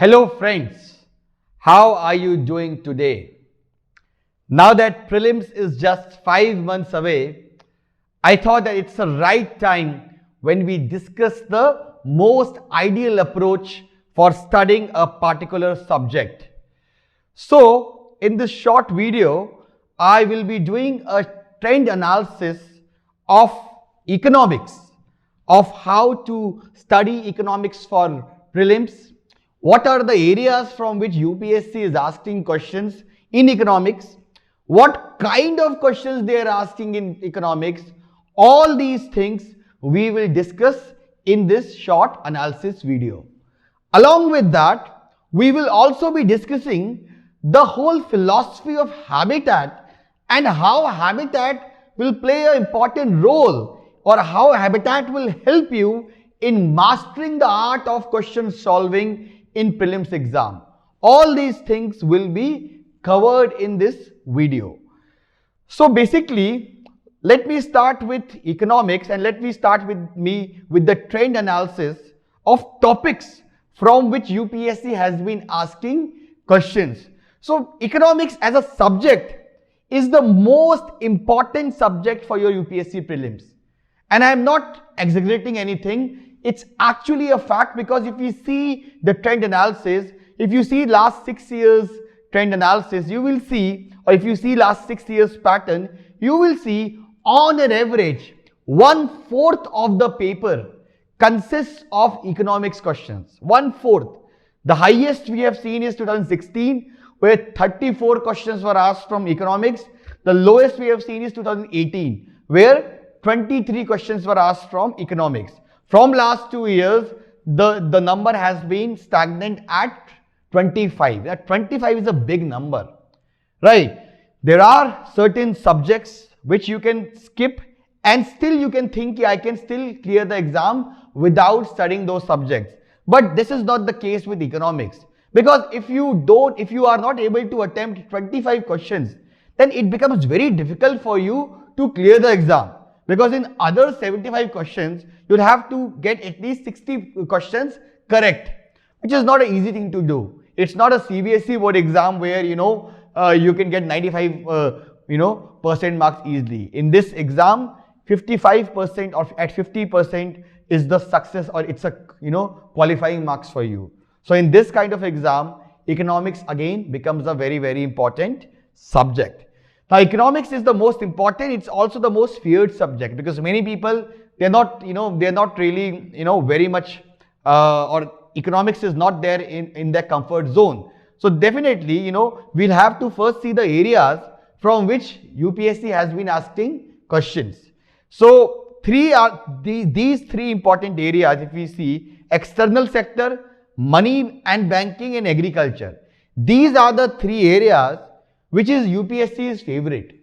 Hello friends, how are you doing today? Now that prelims is just 5 months away, I thought that it's the right time when we discuss the most ideal approach for studying a particular subject. So, in this short video, I will be doing a trend analysis of economics, of how to study economics for prelims, what are the areas from which UPSC is asking questions in economics, what kind of questions they are asking in economics. All these things we will discuss in this short analysis video. Along with that, we will also be discussing the whole philosophy of habitat and how habitat will play an important role, or how habitat will help you in mastering the art of question solving in prelims exam. All these things will be covered in this video. So basically, let me start with economics, and let me start with the trend analysis of topics from which UPSC has been asking questions. So economics as a subject is the most important subject for your UPSC prelims. And I am not exaggerating anything. It's actually a fact, because if you see the trend analysis, if you see last 6 years trend analysis, you will see, or if you see last 6 years pattern, you will see on an average 1/4 of the paper consists of economics questions. 1/4. The highest we have seen is 2016, where 34 questions were asked from economics. The lowest we have seen is 2018, where 23 questions were asked from economics. From last 2 years, the number has been stagnant at 25. That 25 is a big number, right? There are certain subjects which you can skip and still you can think, I can still clear the exam without studying those subjects. But this is not the case with economics, because if you are not able to attempt 25 questions, then it becomes very difficult for you to clear the exam. Because in other 75 questions, you'll have to get at least 60 questions correct, which is not an easy thing to do. It's not a CBSE board exam where you can get 95% marks easily. In this exam, 55% or at 50% is the success, or it's a qualifying marks for you. So in this kind of exam, economics again becomes a very, very important subject. Now economics is the most important. It's also the most feared subject, because many people, they're not really very much or economics is not there in their comfort zone. So definitely we'll have to first see the areas from which UPSC has been asking questions. So these three important areas, if we see: external sector, money and banking, and agriculture. These are the three areas which is UPSC's favorite.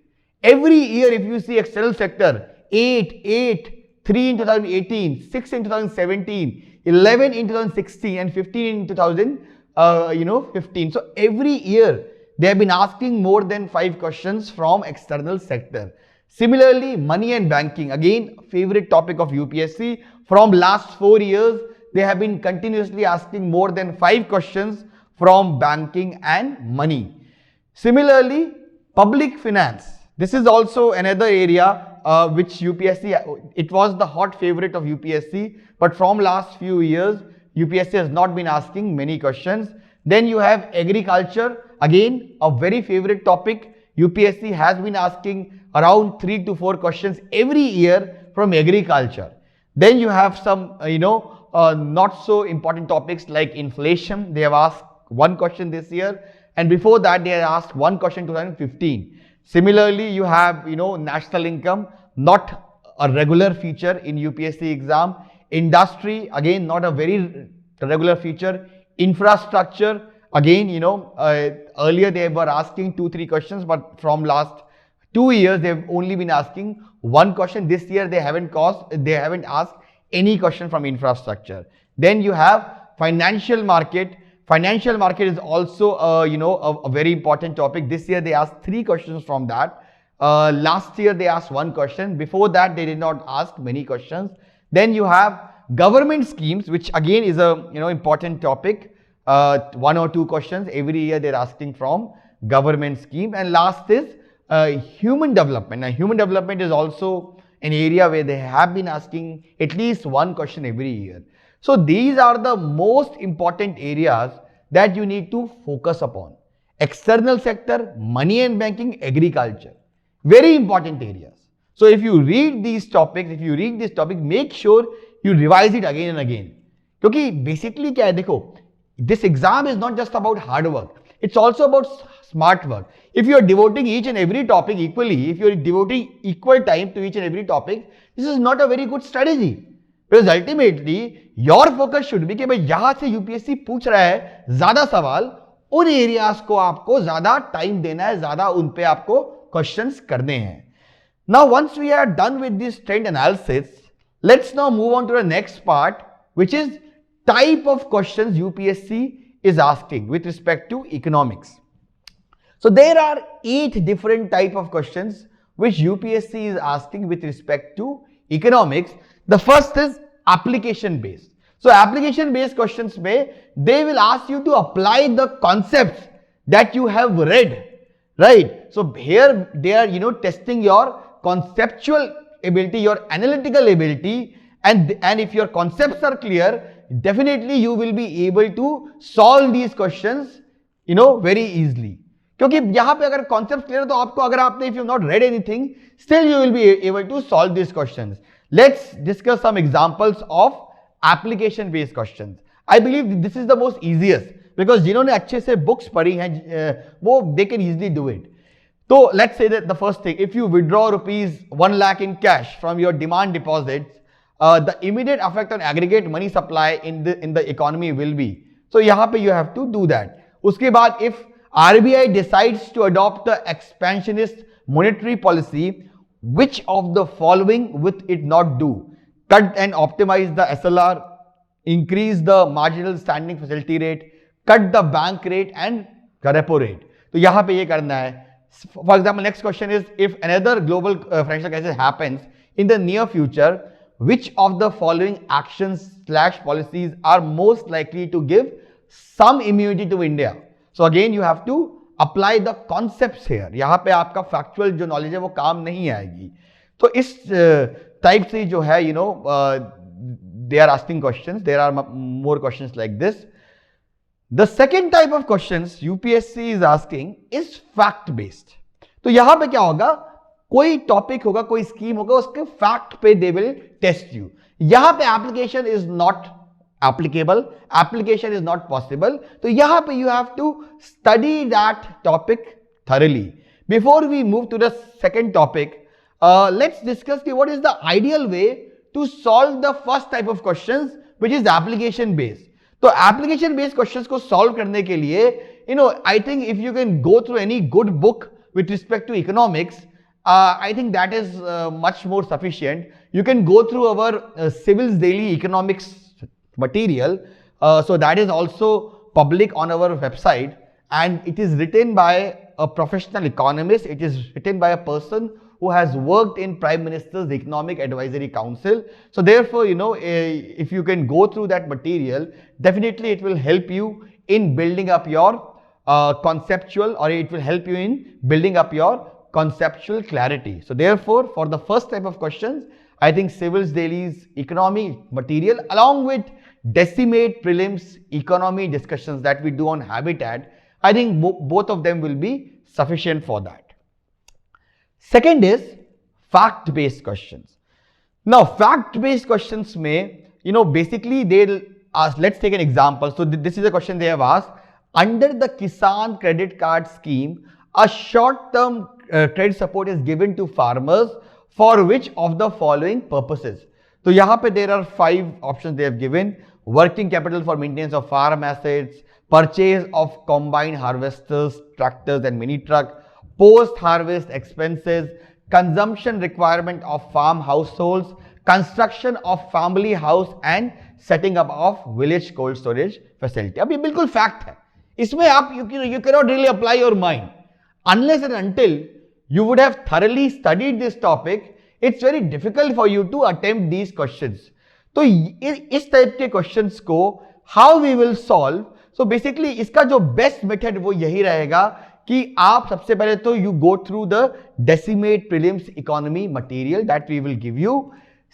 Every year, if you see external sector, 8, 3 in 2018, 6 in 2017, 11 in 2016, and 15 in 2015. So every year they have been asking more than 5 questions from external sector. Similarly, money and banking, again favorite topic of UPSC. From last 4 years, they have been continuously asking more than 5 questions from banking and money. Similarly, public finance. This is also another area which UPSC, it was the hot favorite of UPSC, but from last few years, UPSC has not been asking many questions. Then you have agriculture, again a very favorite topic. UPSC has been asking around 3 to 4 questions every year from agriculture. Then you have some, not so important topics like inflation. They have asked 1 question this year. And before that, they had asked 1 question in 2015. Similarly, you have, national income, not a regular feature in UPSC exam. Industry, again, not a very regular feature. Infrastructure, again, earlier they were asking 2-3 questions, but from last 2 years, they've only been asking 1 question. This year, they haven't asked any question from infrastructure. Then you have financial market. Financial market is also a very important topic. This year they asked 3 questions from that. Last year they asked 1 question. Before that they did not ask many questions. Then you have government schemes, which again is a important topic. one or two questions every year they're asking from government scheme. And last is human development. Now, human development is also an area where they have been asking at least one question every year. So these are the most important areas that you need to focus upon. External sector, money and banking, agriculture. Very important areas. So if you read these topics, make sure you revise it again and again. क्योंकि basically क्या है देखो, this exam is not just about hard work. It's also about smart work. If you are devoting each and every topic equally, if you are devoting equal time to each and every topic, this is not a very good strategy. Because ultimately, your focus should be कि भाई यहाँ से UPSC पूछ रहा है ज़्यादा सवाल, उन एरियाज को आपको ज़्यादा टाइम देना है, ज़्यादा उन पे आपको क्वेश्चंस करने हैं. Now, once we are done with this trend analysis, let's now move on to the next part, which is type of questions UPSC is asking with respect to economics. So there are 8 different type of questions which UPSC is asking with respect to economics. The first is application based. So application based questions may, they will ask you to apply the concepts that you have read, right? So here they are, testing your conceptual ability, your analytical ability, and if your concepts are clear, definitely you will be able to solve these questions, very easily. क्योंकि यहाँ पे अगर concept clear है तो आपको अगर आपने if you have not read anything, still you will be able to solve these questions. Let's discuss some examples of application based questions. I believe this is the most easiest because जिन्होंने अच्छे से books पढ़ी हैं वो they can easily do it. So let's say that the first thing, if you withdraw rupees 1 lakh in cash from your demand deposits, the immediate effect on aggregate money supply in the economy will be. So यहाँ पे you have to do that. उसके बाद if RBI decides to adopt the expansionist monetary policy, which of the following will it not do? Cut and optimize the SLR, increase the marginal standing facility rate, cut the bank rate and repo rate. तो यहाँ पे ये करना है. For example, next question is, if another global financial crisis happens in the near future, which of the following actions/policies are most likely to give some immunity to India? So again, you have to apply the concepts here. यहाँ पे आपका factual जो knowledge है वो काम नहीं आएगी. तो इस type से जो है, they are asking questions. There are more questions like this. The second type of questions UPSC is asking is fact based. तो यहाँ पे क्या होगा, कोई टॉपिक होगा, कोई स्कीम होगा, उसके फैक्ट पे दे विल टेस्ट यू. यहाँ पे application is not applicable, application is not possible. तो यहाँ पे you have to study that topic thoroughly. Before we move to the second topic, let's discuss what is the ideal way to solve the first type of questions, which is application based. तो application based questions को solve करने के लिए I think if you can go through any good book with respect to economics, I think that is much more sufficient. You can go through our Civil's Daily Economics material. So that is also public on our website, and it is written by a professional economist. It is written by a person who has worked in Prime Minister's Economic Advisory Council. So therefore, if you can go through that material, definitely it will help you in building up your conceptual, or it will help you in building up your conceptual clarity. So therefore, for the first type of questions, I think Civil's Daily's economy material along with decimate prelims economy discussions that we do on Habitat, I think both of them will be sufficient for that. Second is fact-based questions. Now, fact-based questions may, basically they'll ask, let's take an example. So this is a question they have asked. Under the Kisan credit card scheme, a short-term credit support is given to farmers for which of the following purposes? So यहाँ पे there are 5 options they have given. Working capital for maintenance of farm assets, purchase of combine harvesters, tractors and mini truck, post-harvest expenses, consumption requirement of farm households, construction of family house and setting up of village cold storage facility. अब ये बिल्कुल fact है. इसमें आप you cannot really apply your mind unless and until you would have thoroughly studied this topic. It's very difficult for you to attempt these questions. तो इस type के questions को how we will solve? So basically इसका जो best method वो यही रहेगा कि आप सबसे पहले तो you go through the decimate prelims economy material that we will give you.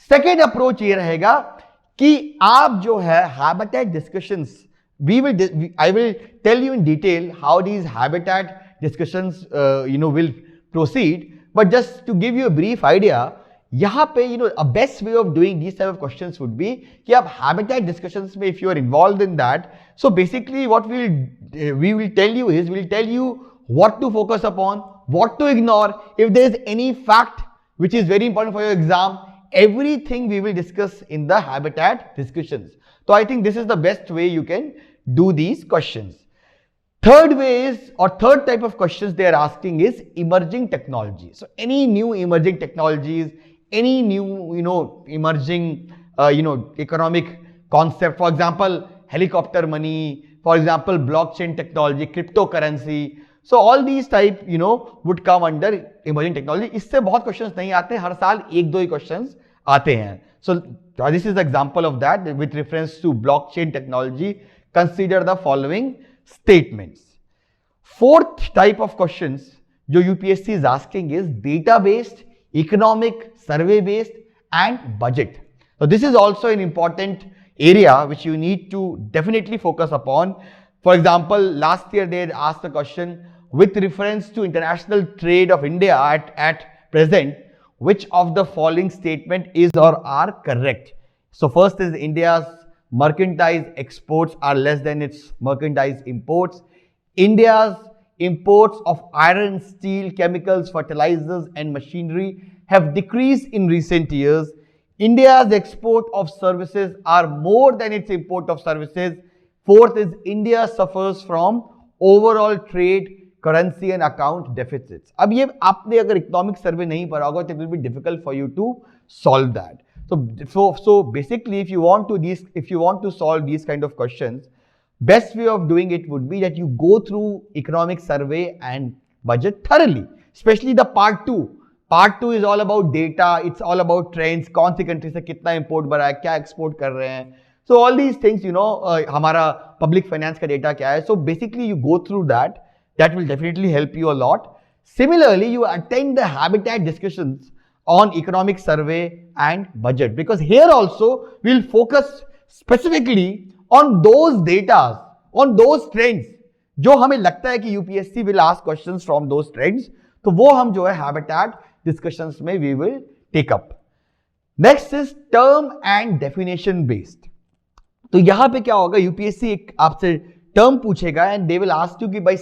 Second approach ये रहेगा कि आप जो है habitat discussions, I will tell you in detail how these habitat discussions will proceed, but just to give you a brief idea, यहाँ पे a best way of doing these type of questions would be कि आप habitat discussions में if you are involved in that, so basically what we will tell you is, we will tell you what to focus upon, what to ignore, if there is any fact which is very important for your exam, everything we will discuss in the habitat discussions. So I think this is the best way you can do these questions. Third way is, or third type of questions they are asking is emerging technology. So any new emerging technologies, any new emerging economic concept, for example helicopter money, for example blockchain technology, cryptocurrency, so all these type would come under emerging technology. इससे बहुत questions नहीं आते, हर साल एक दो ही questions आते हैं. So this is the example of that. With reference to blockchain technology, consider the following statements. Fourth type of questions जो UPSC is asking is data based, economic, survey based and budget. So this is also an important area which you need to definitely focus upon. For example, last year they had asked the question, with reference to international trade of India at present, which of the following statement is or are correct? So first is India's mercantile exports are less than its mercantile imports. India's imports of iron, steel, chemicals, fertilizers and machinery have decreased in recent years. India's export of services are more than its import of services. Fourth is India suffers from overall trade, currency and account deficits. अब ये आपने अगर economic survey नहीं पढ़ा होगा तो it will be difficult for you to solve that. So basically if you want to solve these kind of questions, best way of doing it would be that you go through economic survey and budget thoroughly, especially the part 2. Part 2 is all about data, it's all about trends, कौन सी country से कितना import बढ़ा है, क्या export कर रहे हैं. So all these things, हमारा पब्लिक फाइनेंस का डेटा क्या है. So basically you go through that. That will definitely help you a lot. Similarly, you attend the habitat discussions on economic survey and budget, because here also we'll focus specifically on those data, on those trends जो हमें लगता है कि UPSC will ask questions from those trends. तो वो हम जो है habitat discussions में we will take up. Next is term and definition based. तो यहां पे क्या होगा, UPSC एक आपसे term पूछेगा and they will ask you कि भाई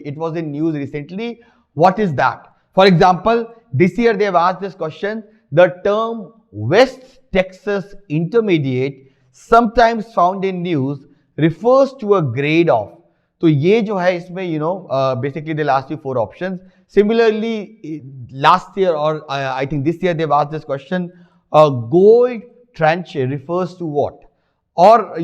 it was in news recently, what is that? For example, this year they have asked this question, the term West Texas Intermediate sometimes found in news refers to a grade of. तो ये जो है इसमें basically they'll ask you 4 options. Similarly, last year or I think this year they've asked this question, gold trench refers to what? Or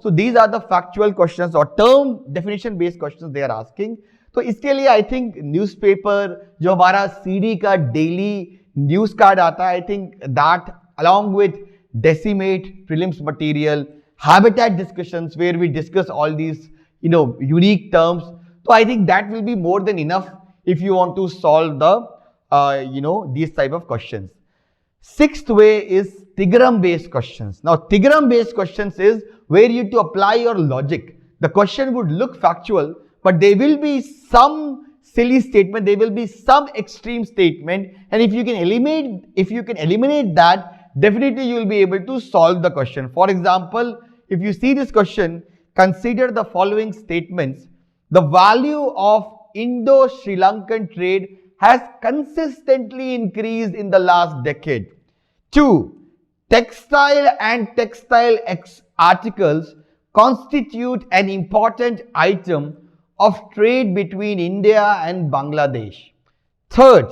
so these are the factual questions or term definition based questions they are asking. तो इसके लिए I think newspaper जो हमारा CD का daily news card आता है, I think that along with decimate prelims material, habitat discussions where we discuss all these unique terms, so I think that will be more than enough if you want to solve the these type of questions. Sixth way is Tigram based questions. Now Tigram based questions is where you to apply your logic. The question would look factual, but there will be some silly statement, there will be some extreme statement, and if you can eliminate that, definitely you will be able to solve the question. For example, if you see this question, consider the following statements. The value of Indo-Sri Lankan trade has consistently increased in the last decade. 2. Textile and textile articles constitute an important item of trade between India and Bangladesh. Third,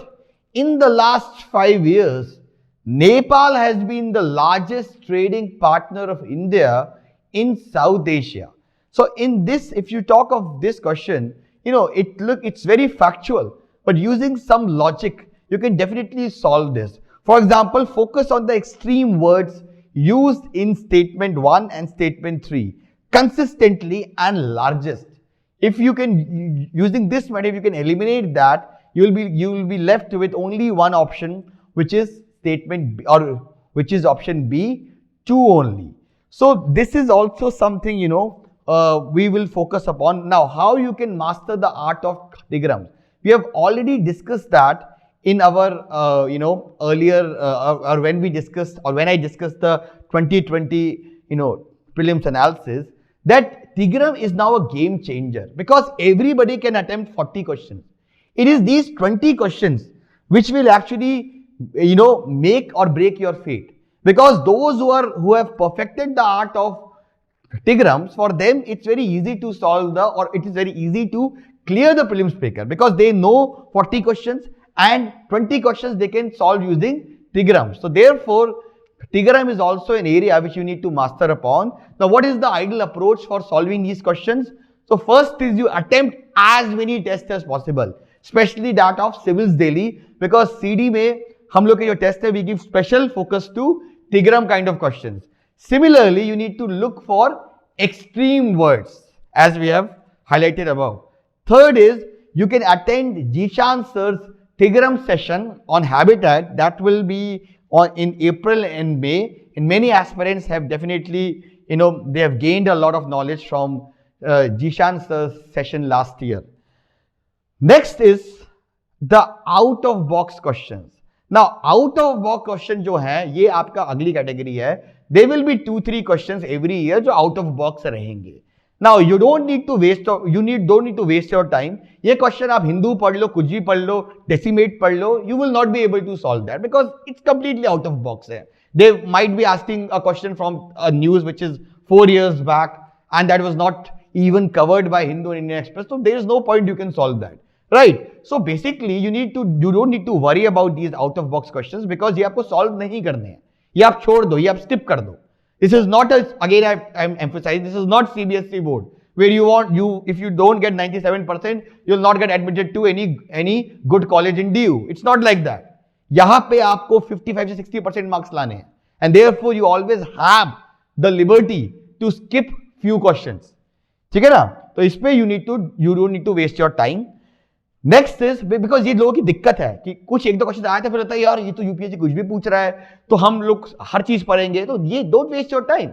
in the last 5 years, Nepal has been the largest trading partner of India in South Asia. So in this, if you talk of this question, it's very factual, but using some logic, you can definitely solve this. For example, focus on the extreme words used in statement 1 and statement 3. consistently and largest. If you can, using this method, if you can eliminate that, you will be left with only one option, which is statement B, or which is option B, 2 only. So this is also something, we will focus upon. Now, how you can master the art of digrams. We have already discussed that in our, earlier, or when we discussed, or when I discussed the 2020, prelims analysis, that digram is now a game changer because everybody can attempt 40 questions. It is these 20 questions which will actually, make or break your fate. Because those who have perfected the art of digrams, for them it's very easy to solve or it is very easy to clear the prelims paper because they know 40 questions and 20 questions they can solve using digrams. So therefore, digram is also an area which you need to master upon. Now, what is the ideal approach for solving these questions? So first is you attempt as many tests as possible, especially that of Civils Daily, because CD में हम लोग के जो test है, we give special focus to digram kind of questions. Similarly, you need to look for extreme words as we have highlighted above. Third is you can attend Jishan sir's digram session on habitat that will be in April and May, and many aspirants have definitely, they have gained a lot of knowledge from Jishan sir's session last year. Next is the out of box questions. Now, out of box question जो है, ये आपका अगली category है. There will be 2-3 questions every year जो out of box रहेंगे. Now, you don't need to waste your time. ये question आप हिंदू पढ़ लो, कुछ भी पढ़ लो, decimate पढ़ लो, you will not be able to solve that because it's completely out of box है. They might be asking a question from a news which is 4 years back and that was not even covered by Hindu and Indian Express. So there is no point you can solve that, right? So basically, you don't need to worry about these out of box questions because ये आपको solve नहीं करने हैं. ये आप छोड़ दो, ये आप skip कर दो. This is not I'm emphasizing, this is not CBSE board where if you don't get 97%, you'll not get admitted to any good college in DU. It's not like that. यहाँ पे आपको 55 से 60% marks लाने हैं, and therefore you always have the liberty to skip few questions. ठीक है ना? तो इस पे you don't need to waste your time. Next is because ये लोगों की दिक्कत है कि कुछ एक दो क्वेश्चन आए थे फिर होता है यार ये तो यूपीएससी कुछ भी पूछ रहा है तो हम लोग हर चीज पढ़ेंगे, तो ये don't waste your time,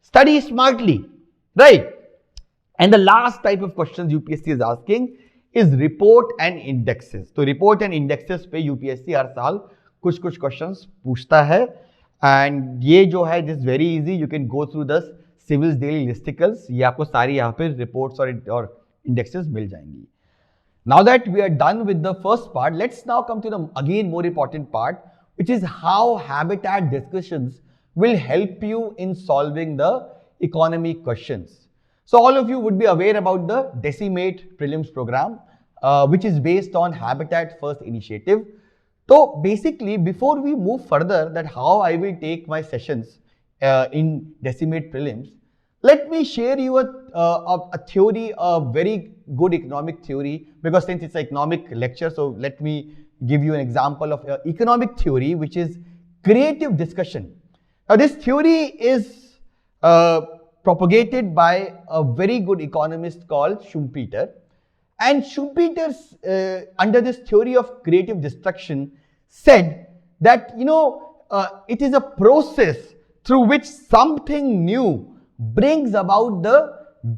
study smartly, right. And the last type of questions UPSC is asking is report and indexes. तो रिपोर्ट एंड इंडेक्सेस पे यूपीएससी हर साल कुछ क्वेश्चंस पूछता है एंड ये जो है this very easy, you can go through the civils daily listicles, ये आपको सारी यहाँ पे रिपोर्ट्स और इंडेक्सेस मिल जाएंगी. Now that we are done with the first part, let's now come to the again more important part, which is how habitat discussions will help you in solving the economy questions. So all of you would be aware about the Decimate Prelims program, which is based on Habitat First initiative. So basically, before we move further, that how I will take my sessions in Decimate Prelims, let me share you a theory, a very good economic theory, because since it's an economic lecture, so let me give you an example of economic theory, which is creative discussion. Now, this theory is propagated by a very good economist called Schumpeter, and Schumpeter, under this theory of creative destruction, said that it is a process through which something new brings about the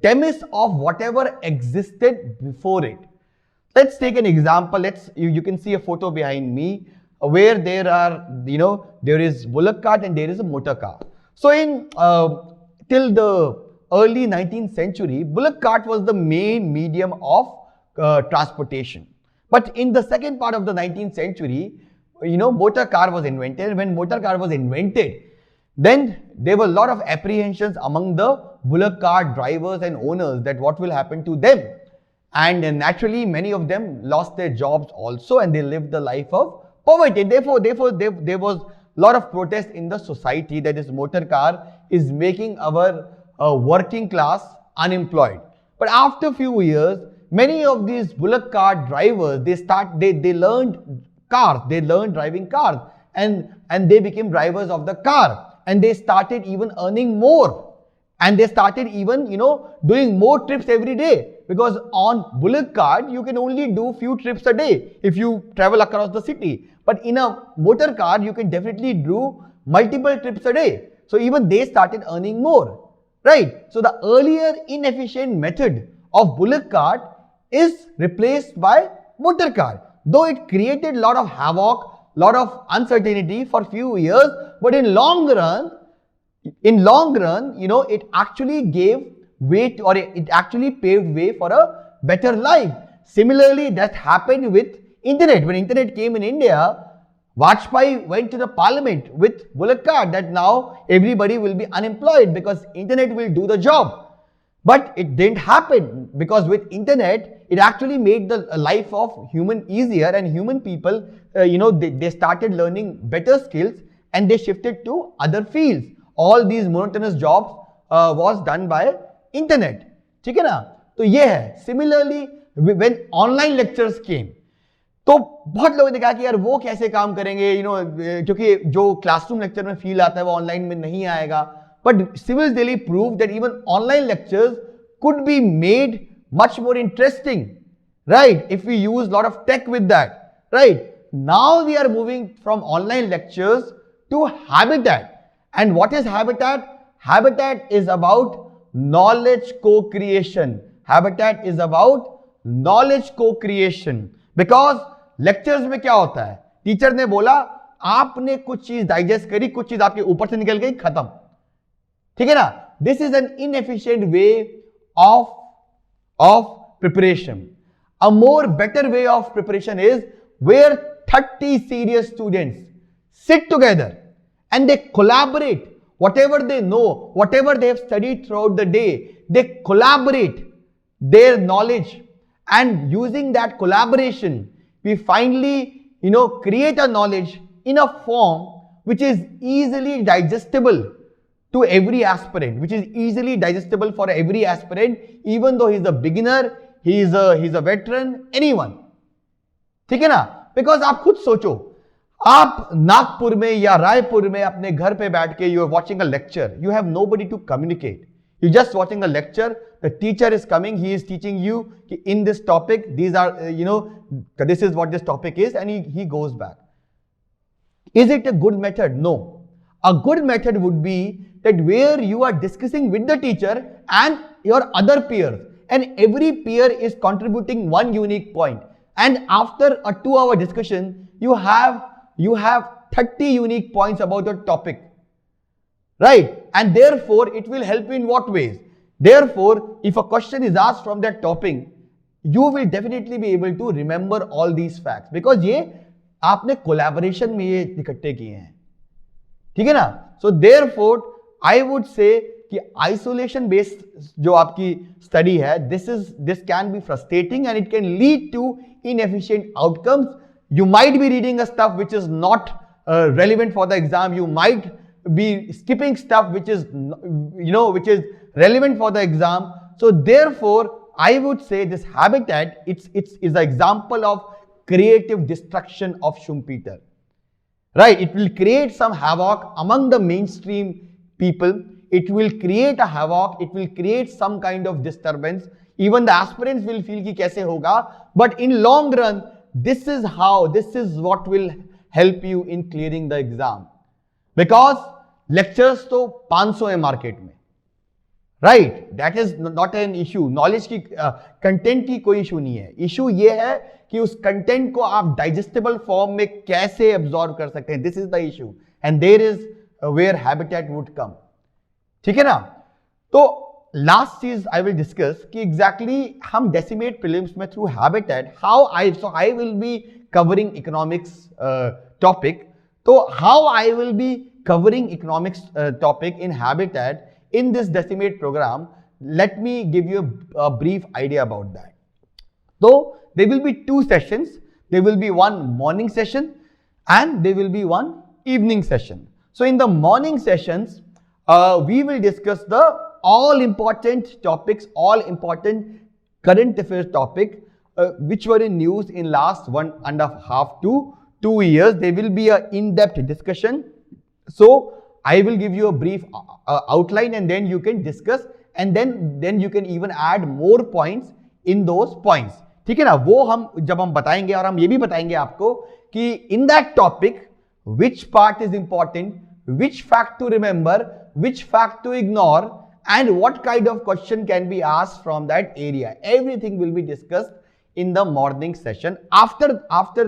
demise of whatever existed before it. Let's take an example. You can see a photo behind me where there are, there is bullock cart and there is a motor car. So till the early 19th century, bullock cart was the main medium of transportation. But in the second part of the 19th century, motor car was invented. When motor car was invented, then there were a lot of apprehensions among the bullock cart drivers and owners that what will happen to them. And naturally, many of them lost their jobs also and they lived the life of poverty. Therefore, there was a lot of protest in the society that this motor car is making our working class unemployed. But after few years, many of these bullock cart drivers, they learned cars, they learned driving cars and they became drivers of the car. And they started even earning more. And they started even, doing more trips every day, because on bullock cart, you can only do few trips a day if you travel across the city. But in a motor car, you can definitely do multiple trips a day. So even they started earning more, right? So the earlier inefficient method of bullock cart is replaced by motor car. Though it created a lot of havoc, lot of uncertainty for few years, but in long run, it actually gave way to, or it actually paved way for a better life. Similarly, that happened with internet. When internet came in India, Vajpayee went to the parliament with bullock cart that now everybody will be unemployed because internet will do the job. But it didn't happen, because with internet, it actually made the life of human easier, and human people, they started learning better skills and they shifted to other fields. All these monotonous jobs was done by internet. ठीक है ना? तो ये है. Similarly, when online lectures came, तो बहुत लोगों ने कहा कि यार वो कैसे काम करेंगे, क्योंकि जो क्लासरूम लेक्चर में फील आता है वो ऑनलाइन में नहीं आएगा. But Civils Delhi proved that even online lectures could be made much more interesting, right? If we use a lot of tech with that, right? Now we are moving from online lectures to Habitat. And what is Habitat? Habitat is about knowledge co-creation. Habitat is about knowledge co-creation. Because lectures में क्या होता है? Teacher ने बोला, आपने कुछ चीज digest करी, कुछ चीज आपके ऊपर से निकल गई, खत्म. ठीक है ना? This is an inefficient way of preparation. A more better way of preparation is where 30 serious students sit together and they collaborate. Whatever they know, whatever they have studied throughout the day, they collaborate their knowledge, and using that collaboration, we finally, create a knowledge in a form which is easily digestible to every aspirant, which is easily digestible for every aspirant, even though he's a beginner, he's a veteran, anyone. ठीक है ना? Because आप खुद सोचो, आप नागपुर में या रायपुर में अपने घर पे बैठ के you are watching a lecture, you have nobody to communicate. You're just watching a lecture, the teacher is coming, he is teaching you in this topic, these are, this is what this topic is, and he goes back. Is it a good method? No. A good method would be that where you are discussing with the teacher and your other peers, and every peer is contributing one unique point, and after a 2-hour discussion, you have 30 unique points about your topic, right? And therefore, it will help you in what ways? Therefore, if a question is asked from that topic, you will definitely be able to remember all these facts, because ये आपने collaboration में ये इकट्ठे किए हैं. ठीक है ना? So therefore, I would say कि isolation based जो आपकी study है, this can be frustrating and it can lead to inefficient outcomes. You might be reading a stuff which is not relevant for the exam. You might be skipping stuff which is which is relevant for the exam. So therefore, I would say this Habitat is an example of creative destruction of Schumpeter. Right? It will create some havoc among the mainstream people. It will create a havoc. It will create some kind of disturbance. Even the aspirants will feel कि कैसे होगा. But in long run, this is what will help you in clearing the exam. Because lectures तो 500 है market में. Right? That is not an issue. Knowledge की content की कोई issue नहीं है. Issue ये है कि उस content को आप digestible form में कैसे absorb कर सकते हैं. This is the issue. And there is where Habitat would come. ठीक है ना? तो last चीज I will discuss कि exactly हम decimate prelims में through Habitat I will be covering economics topic. तो how I will be covering economics topic in Habitat in this decimate program, let me give you a brief idea about that. So there will be 2 sessions. There will be one morning session and there will be one evening session. So in the morning sessions, we will discuss the all important topics, all important current affairs topic which were in news in last 1.5 to 2 years. There will be an in-depth discussion. So I will give you a brief outline and then you can discuss and then you can even add more points in those points. ठीक है ना, वो हम जब हम बताएंगे और हम ये भी बताएंगे आपको कि in that topic which part is important, which fact to remember, which fact to ignore, and what kind of question can be asked from that area. Everything will be discussed in the morning session. After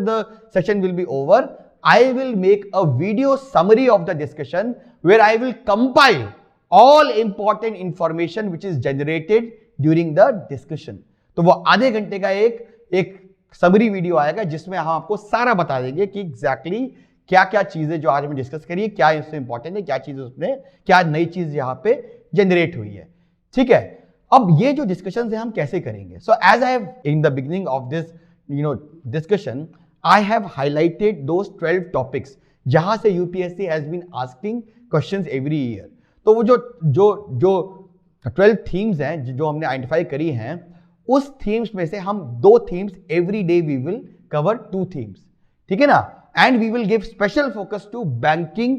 the session will be over, I will make a video summary of the discussion where I will compile all important information which is generated during the discussion. तो वो आधे घंटे का एक summary video आएगा जिसमें हम आपको सारा बता देंगे कि एग्जैक्टली क्या क्या चीजें जो आज हमने डिस्कस करी है, क्या इससे इंपॉर्टेंट है, क्या चीज उसमें, क्या नई चीज यहाँ पे जनरेट हुई है. ठीक है, अब ये जो डिस्कशन है हम कैसे करेंगे. So as I have in the beginning of this discussion I have highlighted those 12 topics जहां से UPSC has been asking questions every year. तो वो जो 12 थीम्स हैं जो हमने आइडेंटिफाई करी हैं, उस थीम्स में से हम 2 themes every day we will cover 2 themes. ठीक है ना, and we will give special focus to banking,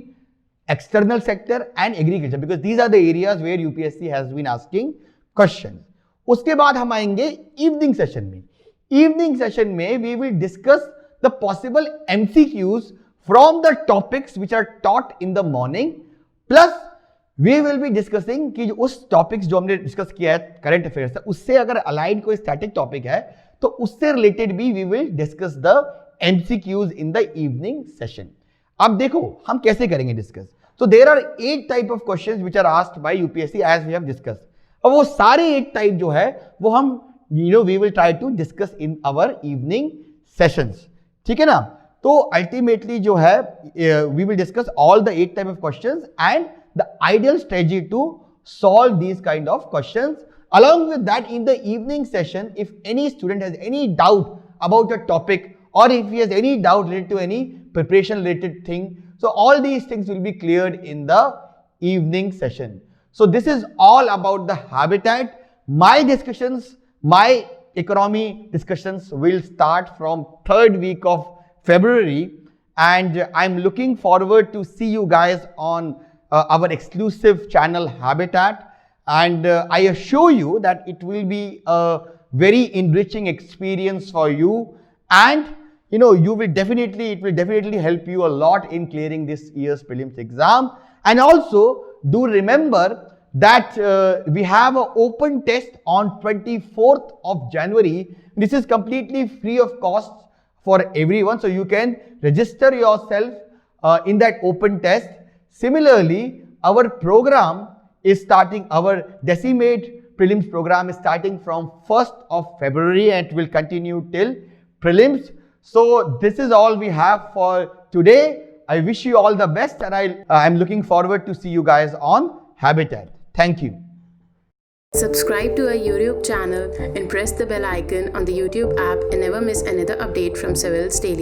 external sector and agriculture because these are the areas where UPSC has been asking questions. उसके बाद हम आएंगे इवनिंग सेशन में. Evening session में we will discuss the possible MCQs from the topics which are taught in the morning, plus we will be discussing कि उस topics जो हमने डिस्कस किया है करंट अफेयर्स से, उससे अगर अलाइन कोई स्टैटिक टॉपिक है तो उससे रिलेटेड भी we will discuss the MCQs in the evening session. अब देखो हम कैसे करेंगे discuss. So there are 8 type of questions which are asked by UPSC as we have discussed. अब वो सारे 8 टाइप जो है वो हम we will try to discuss in our evening sessions. ठीक है ना, तो ultimately जो है we will discuss all the 8 type of questions and the ideal strategy to solve these kind of questions. Along with that, in the evening session, if any student has any doubt about a topic or if he has any doubt related to any preparation related thing, so all these things will be cleared in the evening session. So this is all about the habitat. My discussions, my economy discussions will start from 3rd week of February, and I'm looking forward to see you guys on our exclusive channel Habitat, and I assure you that it will be a very enriching experience for you, and it will definitely help you a lot in clearing this year's prelims exam. And also do remember that we have an open test on 24th of January. This is completely free of cost for everyone, so you can register yourself in that open test. Similarly, our program is starting, our Decimate prelims program is starting from 1st of February and it will continue till prelims. So this is all we have for today. I wish you all the best, and I'm looking forward to see you guys on Habitat. Thank you. Subscribe to our YouTube channel and press the bell icon on the YouTube app and never miss another update from Civil's Daily.